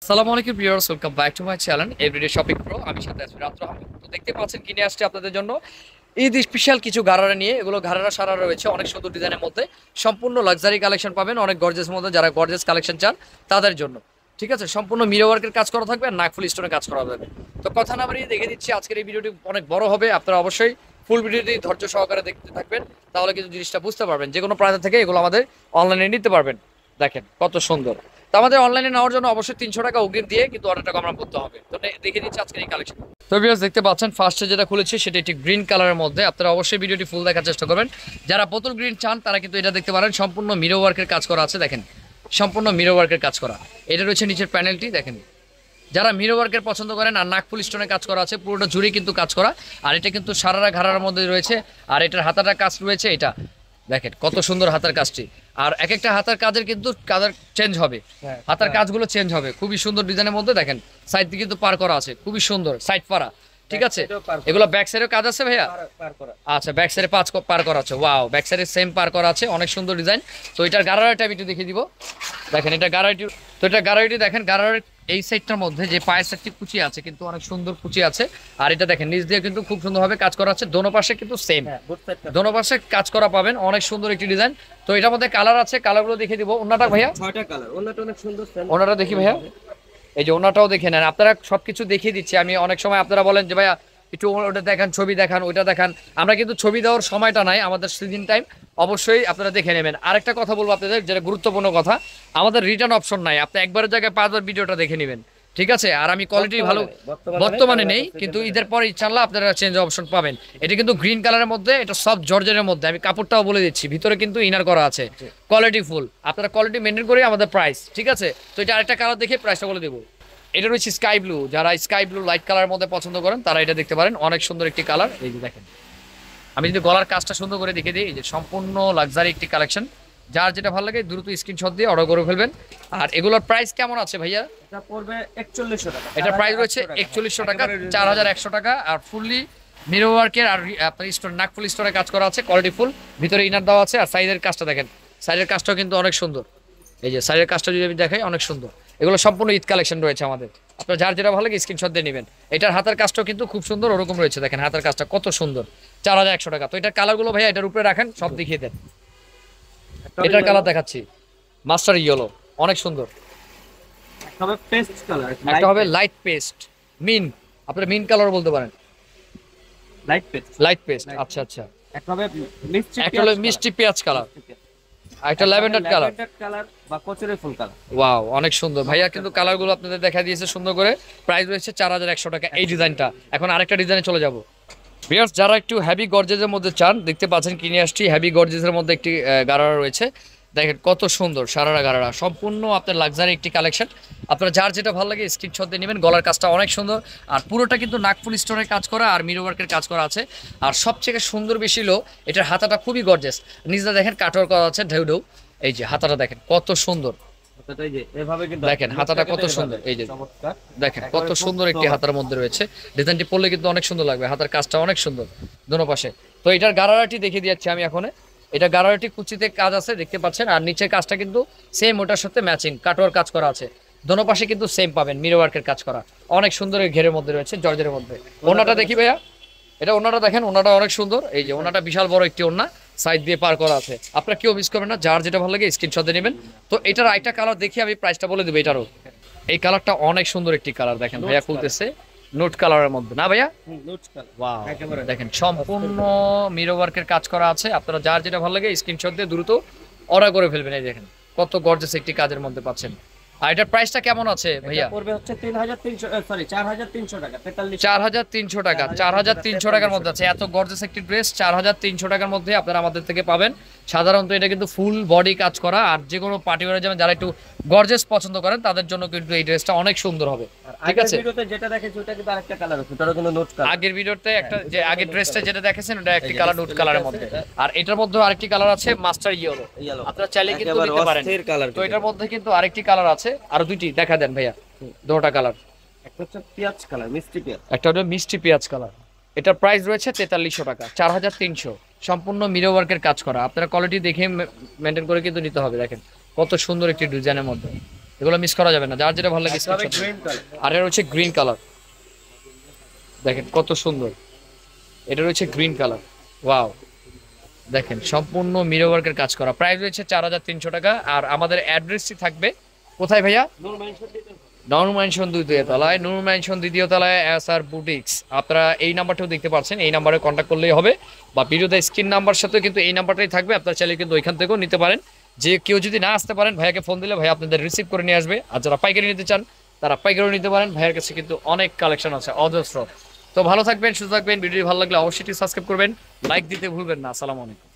আসসালামু আলাইকুম viewers, welcome back to my channel everyday shopping pro. আমি সাথে আছি রাত্র আহমেদ। তো দেখতে পাচ্ছেন কিনে আসছে আপনাদের জন্য ঈদ স্পেশাল কিছু গারারা নিয়ে। এগুলো গারারা সারা রয়েছে অনেক সুন্দর ডিজাইনের মধ্যে, সম্পূর্ণ লাক্সারি কালেকশন পাবেন, অনেক গর্জেস মধ্যে। যারা গর্জেস কালেকশন চান তাদের জন্য, ঠিক আছে, সম্পূর্ণ মিরর ওয়ার্কের কাজ করা থাকবে আর নাকফুল স্টোনের কাজ করা থাকবে। তো কথা না বাড়িয়ে দেখে দিচ্ছি, আজকের এই ভিডিওটি অনেক বড় হবে, আপনারা অবশ্যই ফুল ভিডিওটি ধৈর্য সহকারে দেখতে থাকবেন, তাহলে কিন্তু জিনিসটা বুঝতে পারবেন। যে কোনো প্রান্ত থেকে এগুলো আমাদের অনলাইনে নিতে পারবেন। দেখেন কত সুন্দর। তো আমাদের অনলাইনে নেওয়ার জন্য অবশ্যই 300 টাকা অগ্রিম দিয়ে কিন্তু অর্ডারটা আমরা করতে হবে। তো দেখে দিচ্ছি আজকের এই কালেকশন। তো ভিউয়ার্স দেখতে পাচ্ছেন ফার্স্টে যেটা খুলেছি সেটা একটি গ্রিন কালারের মধ্যে। আপনারা অবশ্যই ভিডিওটি ফুল দেখার চেষ্টা করবেন। যারা বোতল গ্রিন চান তারা কিন্তু এটা দেখতে পারেন, সম্পূর্ণ মিরর ওয়ার্কের কাজ করা আছে। দেখেন সম্পূর্ণ মিরর ওয়ার্কের কাজ করা। এটা রয়েছে নিচের প্যানেলটি দেখেন। যারা মিরর ওয়ার্কের পছন্দ করেন আর নাকফুল স্টোনের কাজ করা আছে, পুরোটা জুড়ে কিন্তু কাজ করা। আর এটা কিন্তু সারারা ঘাড়ার মধ্যে রয়েছে। আর এটার হাতাটা কাজ রয়েছে, এটা দেখেন কত সুন্দর হাতার কাজটি। আর এক একটা হাতার কাজের কিন্তু কালার চেঞ্জ হবে, হাতার কাজগুলো চেঞ্জ হবে। খুবই সুন্দর ডিজাইনের মধ্যে দেখেন, সাইড দিয়ে কিন্তু পার করা আছে, খুবই সুন্দর সাইড পারা, ঠিক আছে। এগুলো ব্যাক সাইডের কাজ আছে ভাইয়া? আচ্ছা, ব্যাক সাইডে পার করা আছে। ওয়াও, ব্যাক সাইডে সেম পার করা আছে, অনেক সুন্দর ডিজাইন। তো এটার গারারাটা আমি একটু দেখিয়ে দিব। দেখেন এটা গারারিটি। তো এটা গারারিটি দেখেন, গারারের এই সাইডটার মধ্যে যে পায়ের সাইডটি কুচি আছে, কিন্তু অনেক সুন্দর কুচি আছে। আর এটা দেখেন নিচ দিয়ে কিন্তু খুব সুন্দরভাবে কাজ করা আছে, দোনো পাশে কিন্তু সেম, দোনো পাশে কাজ করা পাবেন। অনেক সুন্দর একটি ডিজাইন। তো এটার মধ্যে কালার আছে, কালারগুলো দেখিয়ে দিব। ওনাটা ভাইয়া 6টা কালার, ওনাটা অনেক সুন্দর। ওনাটা দেখি ভাইয়া, এই যে ওনাটাও দেখে নেন। আপনারা সবকিছু দেখিয়ে দিচ্ছি আমি। অনেক সময় আপনারা বলেন যে ভাইয়া একটু ওটা দেখান, ছবি দেখান, ওইটা দেখান। আমরা কিন্তু ছবি দেওয়ার সময়টা নাই, আমাদের সিজন টাইম। অবশ্যই আপনারা দেখে নেবেন। আরেকটা কথা বলবো আপনাদের, যেটা গুরুত্বপূর্ণ কথা, আমাদের রিটার্ন অপশন নাই। আপনি একবারের জায়গায় 5বার ভিডিওটা দেখে নেবেন, ঠিক আছে। আর আমি কোয়ালিটি ভালো বর্তমানে নেই, কিন্তু ঈদের পরে ইনশাআল্লাহ আপনারা চেঞ্জ অপশন পাবেন। এটা কিন্তু গ্রিন কালারের মধ্যে, এটা সব জর্জের মধ্যে। আমি কাপড়টাও বলে দিচ্ছি, ভিতরে কিন্তু ইনার করা আছে, কোয়ালিটি ফুল। আপনারা কোয়ালিটি মেনটেন করে আমাদের প্রাইস, ঠিক আছে। তো এটা আরেকটা কালার দেখে প্রাইসটা বলে দেবো। এটা রয়েছে স্কাই ব্লু। যারা স্কাই ব্লু লাইট কালারের মধ্যে পছন্দ করেন তারা এটা দেখতে পারেন, অনেক সুন্দর একটি কালার। এই যে দেখেন, আমি যদি গলার কাজটা সুন্দর করে দেখে দিই, এই যে সম্পূর্ণ লাক্সারি একটি কালেকশন। যার যেটা ভালো লাগে দ্রুত স্ক্রিনশট দিয়ে অর্ডার করে ফেলবেন। আর এগুলোর প্রাইস কেমন আছে ভাইয়া? এটা পড়বে 4100 টাকা। এটা প্রাইস রয়েছে 4100 টাকা, 4100 টাকা। আর ফুললি মিরর ওয়ার্কের আর আপনার স্টোর নাকফুল স্টোরে কাজ করা আছে, কোয়ালিটি ফুল। ভিতরে ইনার দেওয়া আছে। আর সাইডের কাজটা দেখেন, সাইডের কাজটাও কিন্তু অনেক সুন্দর। এই যে সাইডের কাজটা যদি আমি দেখাই, অনেক সুন্দর। এগুলো সম্পূর্ণ ঈদ কালেকশন রয়েছে আমাদের। আপনার যার যেটা ভালো লাগে স্ক্রিনশট দিয়ে নেবেন। এটার হাতের কাজটাও কিন্তু খুব সুন্দর, ওরকম রয়েছে। দেখেন হাতের কাজটা কত সুন্দর, 4100 টাকা। তো এটার কালারগুলো ভাইয়া এটার উপরে রাখেন, সব দেখিয়ে দেন। এটার কালার দেখাচ্ছি, মাস্টার ইয়েলো, অনেক সুন্দর। একটা হবে পেস্ট কালার, একটা হবে লাইট পেস্ট, মিন, আপনারা মিন কালার বলতে পারেন, লাইট পেস্ট, লাইট পেস্ট। আচ্ছা আচ্ছা। একটা হবে মিষ্টি, একটা হলো মিষ্টি পেঁয়াজ কালার, আর একটা ল্যাভেন্ডার কালার, কালার বা কচুরি ফুল কালার। ওয়াও, অনেক সুন্দর ভাইয়া। কিন্তু কালারগুলো আপনাদের দেখা দিয়েছে সুন্দর করে। প্রাইস রয়েছে 4100 টাকা এই ডিজাইনটা। এখন আরেকটা ডিজাইনে চলে যাব। ভিউয়ার্স, যারা একটু হেভি গর্জেসের মধ্যে চান, দেখতে পাচ্ছেন কিনে আসছি হেভি গর্জেসের মধ্যে একটি গারারা রয়েছে। দেখেন কত সুন্দর সারারা গারারা, সম্পূর্ণ আপনার লাক্সারি একটি কালেকশন। আপনারা যার যেটা ভালো লাগে স্ক্রিনশট দিয়ে নেবেন। গলার কাজটা অনেক সুন্দর, আর পুরোটা কিন্তু নাকফুল স্টোনের কাজ করা আর মিরর ওয়ার্কের কাজ করা আছে। আর সবথেকে সুন্দর বেশি হলো এটার হাতাটা খুবই গর্জেস। নিজেরা দেখেন কাটওয়ার করা আছে, ঢেউ ঢেউ। এই যে হাতাটা দেখেন কত সুন্দর, হাতাটা এই যে এভাবে কিন্তু দেখেন হাতাটা কত সুন্দর। এই যে চমৎকার, দেখেন কত সুন্দর একটি হাতার মধ্যে রয়েছে। ডিজাইনটি পরলে কিন্তু অনেক সুন্দর লাগবে, হাতার কাজটা অনেক সুন্দর দোনো পাশে। তো এটার গারারাটি দেখিয়ে দিচ্ছি আমি এখন। এটা গারারাটি কুচিতে কাজ আছে দেখতে পাচ্ছেন, আর নিচের কাজটা কিন্তু সেম ওটার সাথে ম্যাচিং কাটওয়ার কাজ করা আছে। দোনো পাশে কিন্তু সেম পাবেন, মিরর ওয়ার্কের কাজ করা, অনেক সুন্দর ঘেরের মধ্যে রয়েছে, জর্জের মধ্যে। ওনাটা দেখি ভাইয়া, এটা ওনাটা দেখেন, ওনাটা অনেক সুন্দর। এই যে ওনাটা বিশাল বড় একটি ওনা, সাইড দিয়ে পার করা আছে। আপনারা কেউ মিস করবেন না, যার যেটা ভালো লাগে স্ক্রিনশট দিয়ে নেবেন। তো এটার আরেকটা কালার দেখি আমি, প্রাইসটা বলে দেবো এটারও। এই কালারটা অনেক সুন্দর একটি কালার, দেখেন ভাইয়া খুলতেছে, নোট কালারের মধ্যে না ভাইয়া? নোট কালার, ওয়াও, একেবারে দেখেন সম্পূর্ণ মিরর ওয়ার্কের কাজ করা আছে। আপনারা যার যেটা ভালো লাগে স্ক্রিনশট দিয়ে দ্রুত অর্ডার করে ফেলবেন। এই দেখেন কত গর্জিয়াস একটি কাজের মধ্যে পাচ্ছেন। আর এটার প্রাইসটা কেমন আছে ভাইয়া? পড়বে হচ্ছে 3300, সরি 4300 টাকা। 4300 টাকা, 4300 টাকার মধ্যে আছে এত গর্জিয়াস একটি ড্রেস। 4300 টাকার মধ্যে আপনারা আমাদের থেকে পাবেন। সাধারণত এটা কিন্তু ফুল বডি কাজ করা, আর যে কোনো পার্টি ওয়ারে যাবেন, যারা একটু গর্জিয়াস পছন্দ করেন তাদের জন্য কিন্তু এই ড্রেসটা অনেক সুন্দর হবে, ঠিক আছে। ভিডিওতে যেটা দেখেছি ওটা কিন্তু আরেকটা কালার আছে, ওটারও কিন্তু নোট কালার। আগের ভিডিওতে একটা যে আগের ড্রেসটা যেটা দেখেছেন ওটা একটি কালার, নোট কালারের মধ্যে। আর এটার মধ্যে আরেকটি কালার আছে মাস্টার ইয়েলো, আপনারা চাইলে কিন্তু নিতে পারেন। তো এটার মধ্যে কিন্তু আরেকটি কালার আছে, আর দুইটি দেখা দেন ভাইয়া, দুটো কালার। একটা হচ্ছে পেঁয়াজ কালার, মিষ্টি পেঁয়াজ। একটা হলো মিষ্টি পেঁয়াজ কালার। এটার প্রাইস রয়েছে 4300 টাকা, 4300, সম্পূর্ণ মিরর ওয়ার্কের কাজ করা। আপনারা কোয়ালিটি দেখে মেনটেন করে কিন্তু নিতে হবে। দেখেন কত সুন্দর একটি ডিজাইনের মধ্যে। এগুলো মিস করা যাবে না, যার যেটা ভালো লাগে screenshot দিন। Green colour. আর এটা হচ্ছে গ্রিন কালার, দেখেন কত সুন্দর, এটা রয়েছে গ্রিন কালার। ওয়াও, দেখেন সম্পূর্ণ মিরর ওয়ার্কের কাজ করা, প্রাইস রয়েছে 4300 টাকা। আর আমাদের অ্যাড্রেসটি থাকবে কোথায় ভাইয়া? নূর মেনশন দিতে নূর ম্যানশন দ্বিতীয় তলায়, নূর ম্যানশন দ্বিতীয় তলায় এসআর বুটিক্স। আপনারা এই নাম্বারটাও দেখতে পাচ্ছেন, এই নাম্বারে কন্ট্যাক্ট করলেই হবে, বা ভিডিওতে স্ক্রিন নাম্বার সাথে কিন্তু এই নাম্বারটাই থাকবে, আপনারা চাইলে কিন্তু ওইখান থেকেও নিতে পারেন। যে কেউ যদি না আসতে পারেন ভাইয়াকে ফোন দিলে ভাই আপনাদের রিসিভ করে নিয়ে আসবে। আর যারা পাইকারি নিতে চান তারা পাইকারিও নিতে পারেন, ভাইয়ের কাছে কিন্তু অনেক কালেকশন আছে অজস্র। তো ভালো থাকবেন, সুস্থ থাকবেন, ভিডিও ভালো লাগলে অবশ্যই সাবস্ক্রাইব করবেন, লাইক দিতে ভুলবেন না। আসসালামু আলাইকুম।